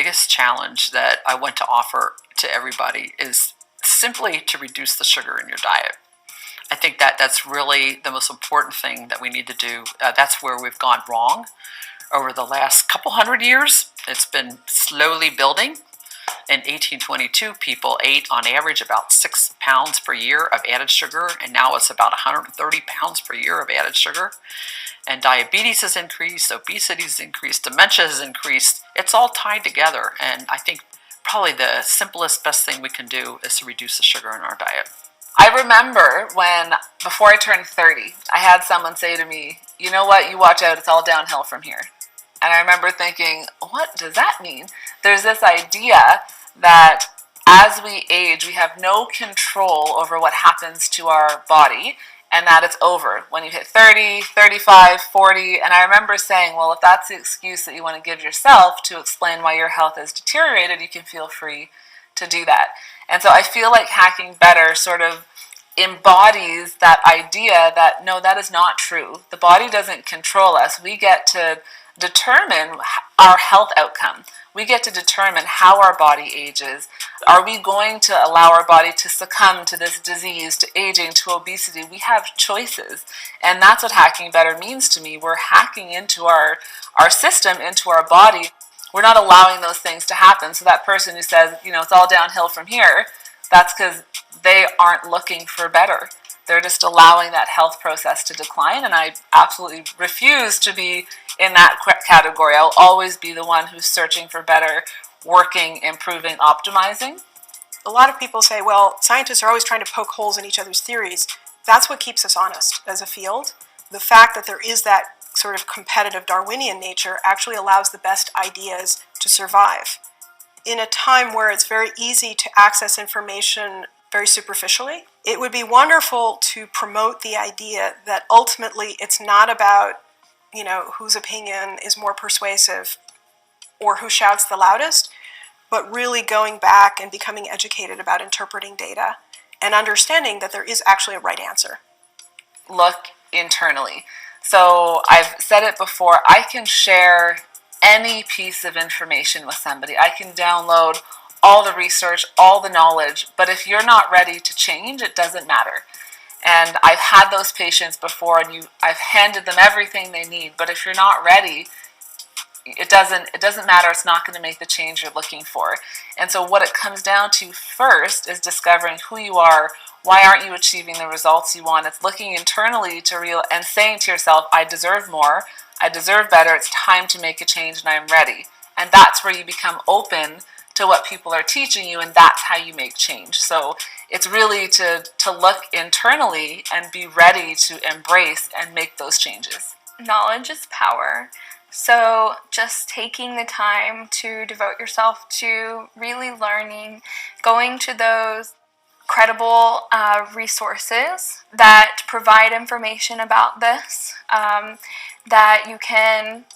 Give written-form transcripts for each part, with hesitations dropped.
biggest challenge that I want to offer to everybody is simply to reduce the sugar in your diet. I think that that's really the most important thing that we need to do. That's where we've gone wrong over the last couple hundred years. It's been slowly building. In 1822, people ate on average about 6 pounds per year of added sugar, and now it's about 130 pounds per year of added sugar. And diabetes has increased, obesity has increased, dementia has increased. It's all tied together, and I think probably the simplest, best thing we can do is to reduce the sugar in our diet. I remember when, before I turned 30, I had someone say to me, you know what, you watch out, it's all downhill from here. And I remember thinking, what does that mean? There's this idea that as we age, we have no control over what happens to our body, and that it's over when you hit 30, 35, 40. And I remember saying, well, if that's the excuse that you want to give yourself to explain why your health has deteriorated, you can feel free to do that. And so I feel like Hacking Better sort of embodies that idea that, no, that is not true. The body doesn't control us. We get to determine our health outcome. We get to determine how our body ages. Are we going to allow our body to succumb to this disease, to aging, to obesity? We have choices. And that's what Hacking Better means to me. We're hacking into our system, into our body. We're not allowing those things to happen. So that person who says, you know, it's all downhill from here, that's because they aren't looking for better. They're just allowing that health process to decline, and I absolutely refuse to be in that category. I'll always be the one who's searching for better, working, improving, optimizing. A lot of people say, well, scientists are always trying to poke holes in each other's theories. That's what keeps us honest as a field. The fact that there is that sort of competitive Darwinian nature actually allows the best ideas to survive. In a time where it's very easy to access information very superficially, it would be wonderful to promote the idea that ultimately it's not about, you know, whose opinion is more persuasive or who shouts the loudest, but really going back and becoming educated about interpreting data and understanding that there is actually a right answer. Look internally. So I've said it before, I can share any piece of information with somebody. I can download all the research, all the knowledge, but if you're not ready to change, it doesn't matter. And I've had those patients before, and I've handed them everything they need, but if you're not ready, it doesn't matter. It's not going to make the change you're looking for. And so what it comes down to first is discovering who you are. Why aren't you achieving the results you want? It's looking internally and saying to yourself, I deserve more, I deserve better, it's time to make a change, and I'm ready. And that's where you become open to what people are teaching you, and that's how you make change. So it's really to look internally and be ready to embrace and make those changes. Knowledge is power. So just taking the time to devote yourself to really learning, going to those credible resources that provide information about this, that you can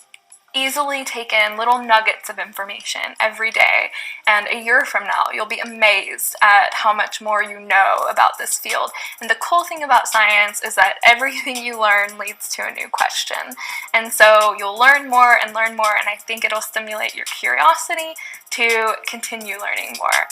easily take in little nuggets of information every day, and a year from now you'll be amazed at how much more you know about this field. And the cool thing about science is that everything you learn leads to a new question, and so you'll learn more, and I think it'll stimulate your curiosity to continue learning more.